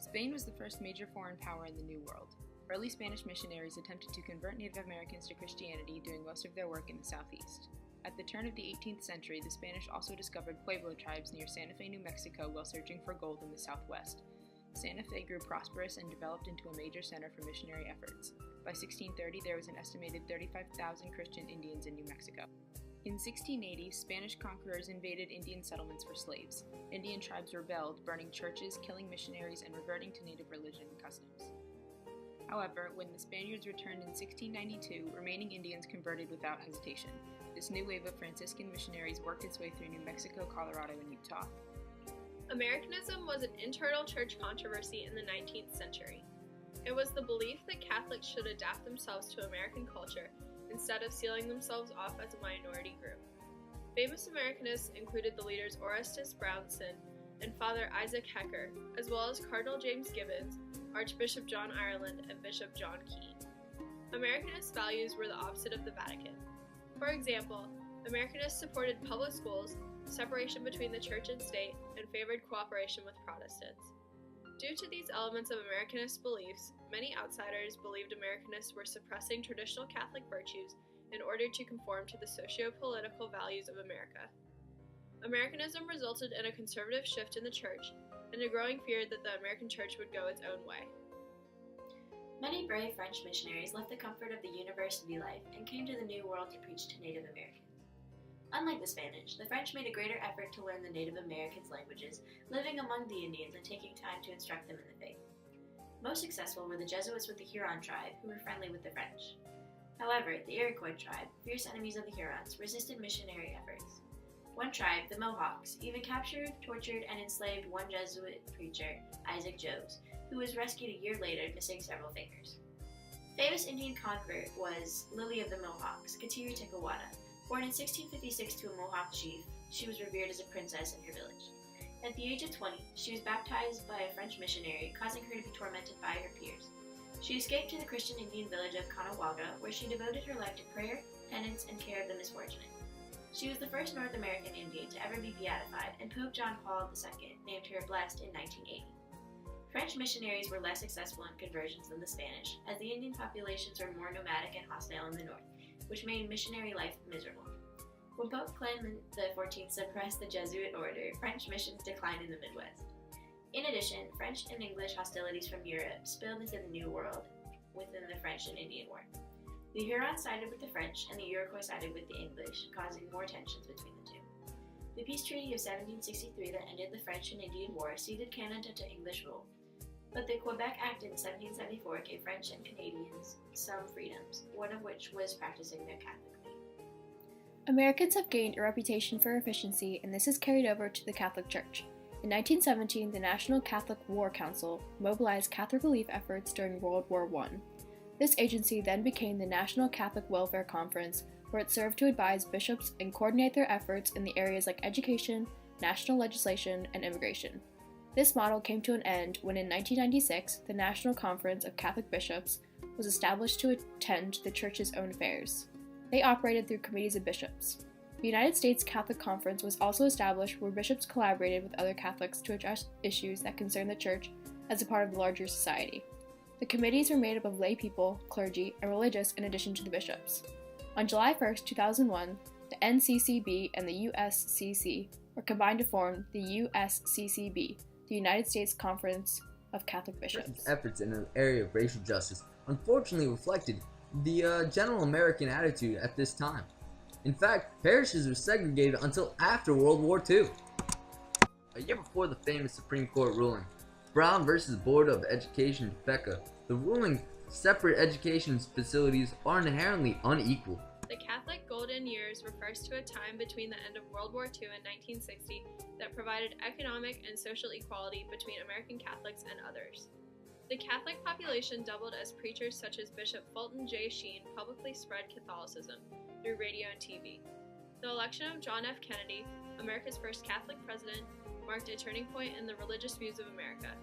Spain was the first major foreign power in the New World. Early Spanish missionaries attempted to convert Native Americans to Christianity, doing most of their work in the southeast. At the turn of the 18th century, the Spanish also discovered Pueblo tribes near Santa Fe, New Mexico, while searching for gold in the southwest. Santa Fe grew prosperous and developed into a major center for missionary efforts. By 1630, there was an estimated 35,000 Christian Indians in New Mexico. In 1680, Spanish conquerors invaded Indian settlements for slaves. Indian tribes rebelled, burning churches, killing missionaries, and reverting to native religion and customs. However, when the Spaniards returned in 1692, remaining Indians converted without hesitation. This new wave of Franciscan missionaries worked its way through New Mexico, Colorado, and Utah. Americanism was an internal church controversy in the 19th century. It was the belief that Catholics should adapt themselves to American culture instead of sealing themselves off as a minority group. Famous Americanists included the leaders Orestes Brownson and Father Isaac Hecker, as well as Cardinal James Gibbons, Archbishop John Ireland, and Bishop John Keane. Americanist values were the opposite of the Vatican. For example, Americanists supported public schools, separation between the church and state, and favored cooperation with Protestants. Due to these elements of Americanist beliefs, many outsiders believed Americanists were suppressing traditional Catholic virtues in order to conform to the socio-political values of America. Americanism resulted in a conservative shift in the church and a growing fear that the American church would go its own way. Many brave French missionaries left the comfort of the university life and came to the New World to preach to Native Americans. Unlike the Spanish, the French made a greater effort to learn the Native Americans' languages, living among the Indians and taking time to instruct them in the faith. Most successful were the Jesuits with the Huron tribe, who were friendly with the French. However, the Iroquois tribe, fierce enemies of the Hurons, resisted missionary efforts. One tribe, the Mohawks, even captured, tortured, and enslaved one Jesuit preacher, Isaac Jogues, who was rescued a year later, missing several fingers. Famous Indian convert was Lily of the Mohawks, Kateri Tekakwitha. Born in 1656 to a Mohawk chief, she was revered as a princess in her village. At the age of 20, she was baptized by a French missionary, causing her to be tormented by her peers. She escaped to the Christian Indian village of Caughnawaga, where she devoted her life to prayer, penance, and care of the misfortunate. She was the first North American Indian to ever be beatified, and Pope John Paul II named her blessed in 1980. French missionaries were less successful in conversions than the Spanish, as the Indian populations were more nomadic and hostile in the north, which made missionary life miserable. When Pope Clement XIV suppressed the Jesuit order, French missions declined in the Midwest. In addition, French and English hostilities from Europe spilled into the New World within the French and Indian War. The Hurons sided with the French and the Iroquois sided with the English, causing more tensions between the two. The Peace Treaty of 1763 that ended the French and Indian War ceded Canada to English rule, but the Quebec Act in 1774 gave French and Canadians some freedoms, one of which was practicing their Catholic faith. Americans have gained a reputation for efficiency, and this is carried over to the Catholic Church. In 1917, the National Catholic War Council mobilized Catholic relief efforts during World War I. This agency then became the National Catholic Welfare Conference, where it served to advise bishops and coordinate their efforts in the areas like education, national legislation, and immigration. This model came to an end when in 1996, the National Conference of Catholic Bishops was established to attend the Church's own affairs. They operated through committees of bishops. The United States Catholic Conference was also established where bishops collaborated with other Catholics to address issues that concern the Church as a part of the larger society. The committees were made up of lay people, clergy, and religious in addition to the bishops. On July 1, 2001, the NCCB and the USCC were combined to form the USCCB, the United States Conference of Catholic Bishops. Efforts in the area of racial justice unfortunately reflected the general American attitude at this time. In fact, parishes were segregated until after World War II. A year before the famous Supreme Court ruling, Brown versus Board of Education (BECA), the ruling separate education facilities are inherently unequal. The Catholic Golden Years refers to a time between the end of World War II and 1960 that provided economic and social equality between American Catholics and others. The Catholic population doubled as preachers such as Bishop Fulton J. Sheen publicly spread Catholicism through radio and TV. The election of John F. Kennedy, America's first Catholic president, marked a turning point in the religious views of America.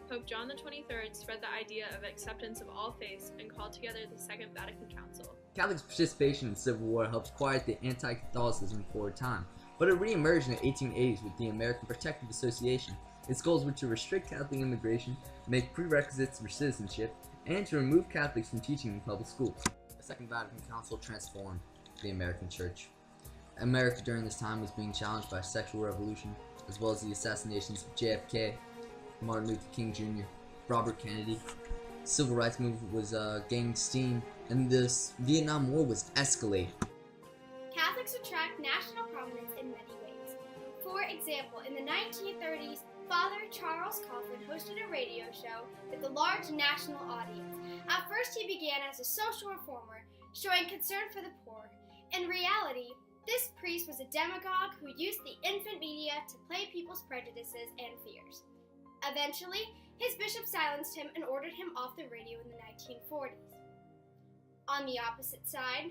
Pope John XXIII spread the idea of acceptance of all faiths and called together the Second Vatican Council. Catholics' participation in the Civil War helped quiet the anti-Catholicism for a time, but it re-emerged in the 1880s with the American Protective Association Its goals were to restrict Catholic immigration, make prerequisites for citizenship, and to remove Catholics from teaching in public schools. The Second Vatican Council transformed the American Church. America during this time was being challenged by a sexual revolution, as well as the assassinations of JFK, Martin Luther King Jr., Robert Kennedy. The Civil Rights Movement was gaining steam, and the Vietnam War was escalating. Catholics attract national prominence in many ways. For example, in the 1930s, Father Charles Coughlin hosted a radio show with a large national audience. At first, he began as a social reformer, showing concern for the poor. In reality, this priest was a demagogue who used the infant media to play people's prejudices and fears. Eventually, his bishop silenced him and ordered him off the radio in the 1940s. On the opposite side,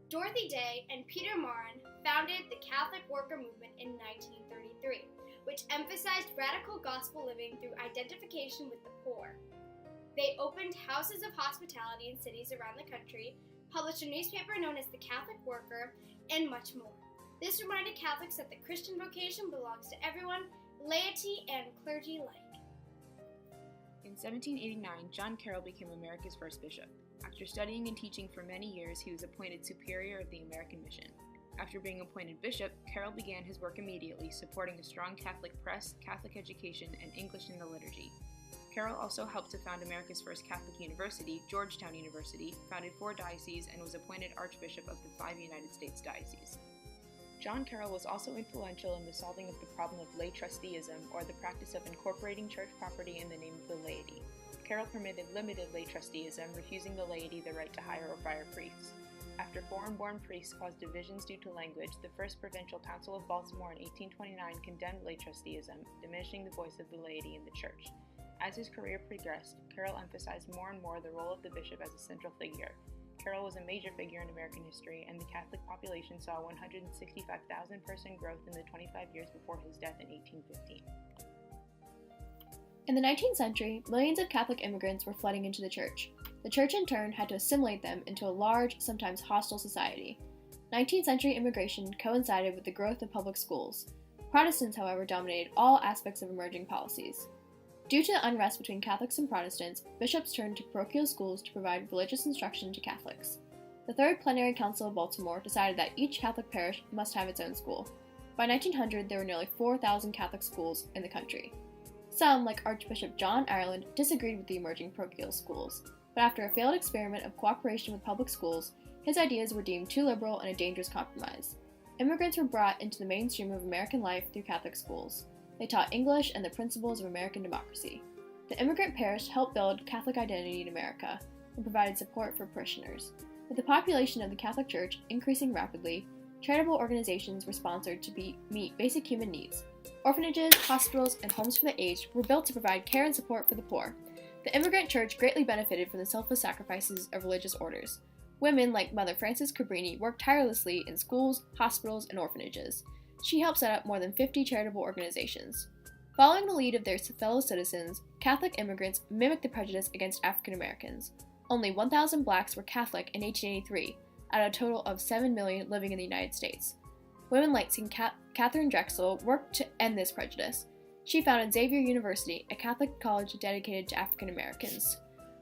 Dorothy Day and Peter Maurin founded the Catholic Worker Movement in 1933, which emphasized radical gospel living through identification with the poor. They opened houses of hospitality in cities around the country, published a newspaper known as the Catholic Worker, and much more. This reminded Catholics that the Christian vocation belongs to everyone, laity and clergy alike. In 1789, John Carroll became America's first bishop. After studying and teaching for many years, he was appointed superior of the American mission. After being appointed bishop, Carroll began his work immediately, supporting a strong Catholic press, Catholic education, and English in the liturgy. Carroll also helped to found America's first Catholic university, Georgetown University, founded 4 dioceses, and was appointed Archbishop of the 5 United States dioceses. John Carroll was also influential in the solving of the problem of lay trusteeism, or the practice of incorporating church property in the name of the laity. Carroll permitted limited lay trusteeism, refusing the laity the right to hire or fire priests. After foreign-born priests caused divisions due to language, the First Provincial Council of Baltimore in 1829 condemned lay trusteeism, diminishing the voice of the laity in the church. As his career progressed, Carroll emphasized more and more the role of the bishop as a central figure. Carroll was a major figure in American history, and the Catholic population saw 165,000 person growth in the 25 years before his death in 1815. In the 19th century, millions of Catholic immigrants were flooding into the church. The church in turn had to assimilate them into a large, sometimes hostile society. 19th century immigration coincided with the growth of public schools. Protestants, however, dominated all aspects of emerging policies. Due to the unrest between Catholics and Protestants, bishops turned to parochial schools to provide religious instruction to Catholics. The Third Plenary Council of Baltimore decided that each Catholic parish must have its own school. By 1900, there were nearly 4,000 Catholic schools in the country. Some, like Archbishop John Ireland, disagreed with the emerging parochial schools, but after a failed experiment of cooperation with public schools, his ideas were deemed too liberal and a dangerous compromise. Immigrants were brought into the mainstream of American life through Catholic schools. They taught English and the principles of American democracy. The immigrant parish helped build Catholic identity in America and provided support for parishioners. With the population of the Catholic Church increasing rapidly, charitable organizations were sponsored to meet basic human needs. Orphanages, hospitals, and homes for the aged were built to provide care and support for the poor. The immigrant church greatly benefited from the selfless sacrifices of religious orders. Women like Mother Frances Cabrini worked tirelessly in schools, hospitals, and orphanages. She helped set up more than 50 charitable organizations. Following the lead of their fellow citizens, Catholic immigrants mimicked the prejudice against African Americans. Only 1,000 blacks were Catholic in 1883, out of a total of 7 million living in the United States. Women like St. Catherine Drexel worked to end this prejudice. She founded Xavier University, a Catholic college dedicated to African Americans.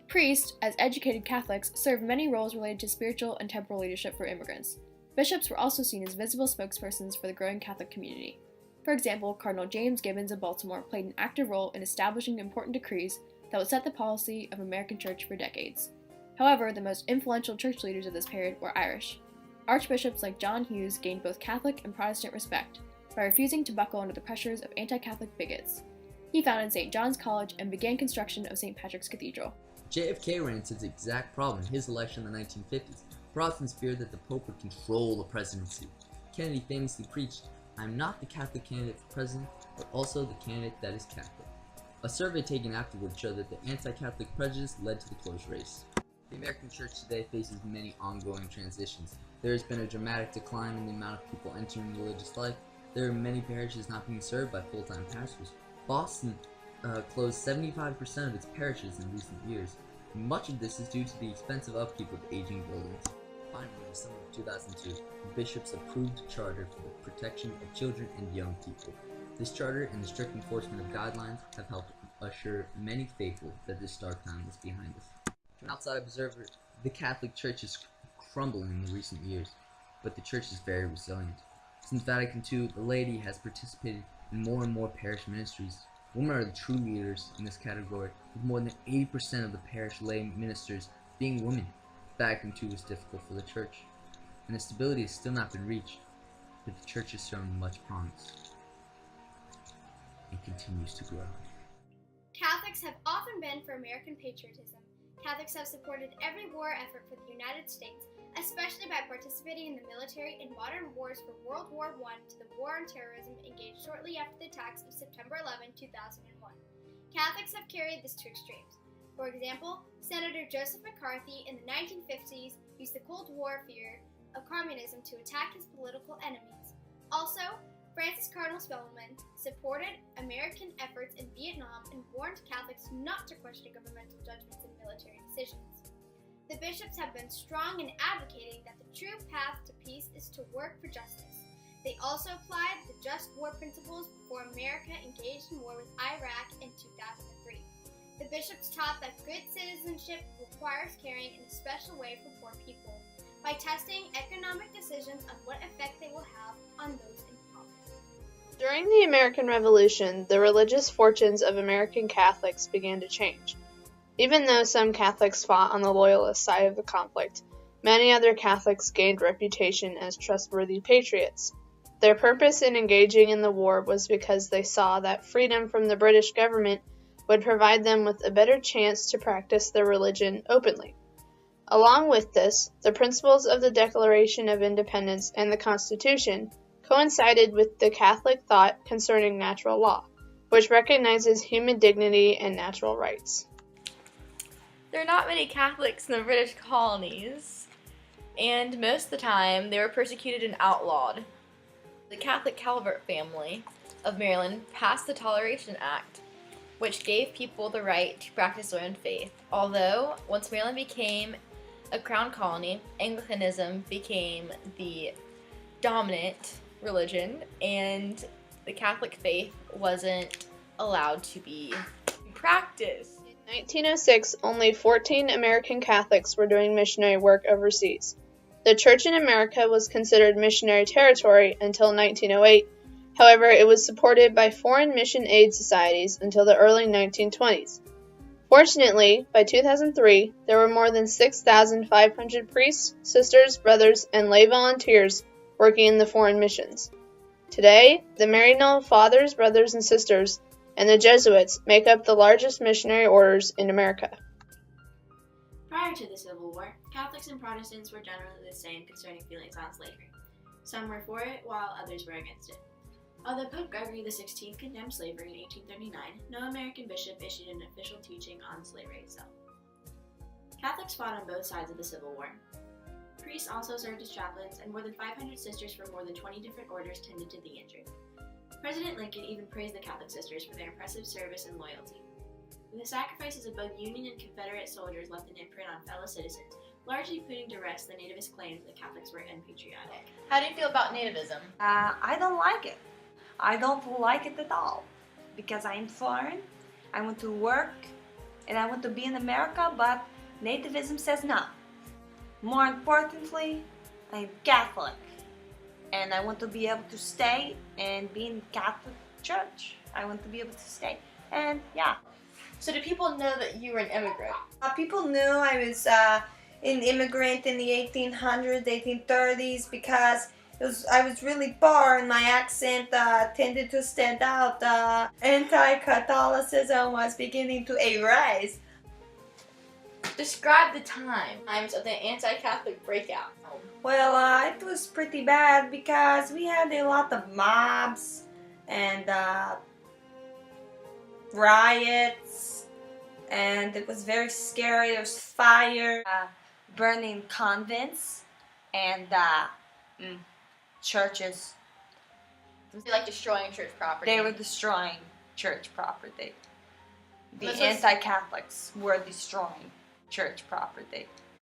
Priests, as educated Catholics, served many roles related to spiritual and temporal leadership for immigrants. Bishops were also seen as visible spokespersons for the growing Catholic community. For example, Cardinal James Gibbons of Baltimore played an active role in establishing important decrees that would set the policy of American church for decades. However, the most influential church leaders of this period were Irish. Archbishops like John Hughes gained both Catholic and Protestant respect by refusing to buckle under the pressures of anti-Catholic bigots. He founded St. John's College and began construction of St. Patrick's Cathedral. JFK ran into this exact problem in his election in the 1950s. Protestants feared that the Pope would control the presidency. Kennedy famously preached, "I am not the Catholic candidate for president, but also the candidate that is Catholic." A survey taken afterward showed that the anti-Catholic prejudice led to the close race. The American church today faces many ongoing transitions. There has been a dramatic decline in the amount of people entering religious life. There are many parishes not being served by full-time pastors. Boston closed 75% of its parishes in recent years. Much of this is due to the expensive upkeep of aging buildings. Finally, in the summer of 2002, the bishops approved a charter for the protection of children and young people. This charter and the strict enforcement of guidelines have helped assure many faithful that this dark time is behind us. To an outside observer, the Catholic Church is crumbling in the recent years, but the Church is very resilient. Since Vatican II, the laity has participated in more and more parish ministries. Women are the true leaders in this category, with more than 80% of the parish lay ministers being women. Vatican II was difficult for the Church, and the stability has still not been reached, but the Church has shown much promise and continues to grow. Catholics have often been for American patriotism. Catholics have supported every war effort for the United States, especially by participating in the military in modern wars from World War I to the War on Terrorism engaged shortly after the attacks of September 11, 2001. Catholics have carried this to extremes. For example, Senator Joseph McCarthy in the 1950s used the Cold War fear of communism to attack his political enemies. Also, Francis Cardinal Spellman supported American efforts in Vietnam and warned Catholics not to question governmental judgments in military decisions. The bishops have been strong in advocating that the true path to peace is to work for justice. They also applied the just war principles before America engaged in war with Iraq in 2003. The bishops taught that good citizenship requires caring in a special way for poor people, by testing economic decisions on what effect they will have on those in power. During the American Revolution, the religious fortunes of American Catholics began to change. Even though some Catholics fought on the Loyalist side of the conflict, many other Catholics gained reputation as trustworthy patriots. Their purpose in engaging in the war was because they saw that freedom from the British government would provide them with a better chance to practice their religion openly. Along with this, the principles of the Declaration of Independence and the Constitution coincided with the Catholic thought concerning natural law, which recognizes human dignity and natural rights. There are not many Catholics in the British colonies, and most of the time they were persecuted and outlawed. The Catholic Calvert family of Maryland passed the Toleration Act, which gave people the right to practice their own faith. Although, once Maryland became a crown colony, Anglicanism became the dominant religion, and the Catholic faith wasn't allowed to be practiced. In 1906, only 14 American Catholics were doing missionary work overseas. The Church in America was considered missionary territory until 1908. However, it was supported by foreign mission aid societies until the early 1920s. Fortunately, by 2003, there were more than 6,500 priests, sisters, brothers, and lay volunteers working in the foreign missions. Today, the Maryknoll Fathers, Brothers, and Sisters and the Jesuits make up the largest missionary orders in America. Prior to the Civil War, Catholics and Protestants were generally the same concerning feelings on slavery. Some were for it, while others were against it. Although Pope Gregory XVI condemned slavery in 1839, no American bishop issued an official teaching on slavery itself. Catholics fought on both sides of the Civil War. Priests also served as chaplains, and more than 500 sisters from more than 20 different orders tended to the injured. President Lincoln even praised the Catholic sisters for their impressive service and loyalty. The sacrifices of both Union and Confederate soldiers left an imprint on fellow citizens, largely putting to rest the nativist claims that Catholics were unpatriotic. How do you feel about nativism? I don't like it. I don't like it at all, because I'm foreign, I want to work, and I want to be in America, but nativism says no. More importantly, I'm Catholic, and I want to be able to stay and be in Catholic Church. I want to be able to stay, and yeah. So do people know that you were an immigrant? People knew I was an immigrant in the 1800s, 1830s, because I was really poor and my accent tended to stand out. Anti-Catholicism was beginning to arise. Describe the times of the anti-Catholic breakout. Well, it was pretty bad because we had a lot of mobs and riots, and it was very scary. There was fire, burning convents, and churches. They like destroying church property. They were destroying church property. The Was anti-Catholics were destroying church property.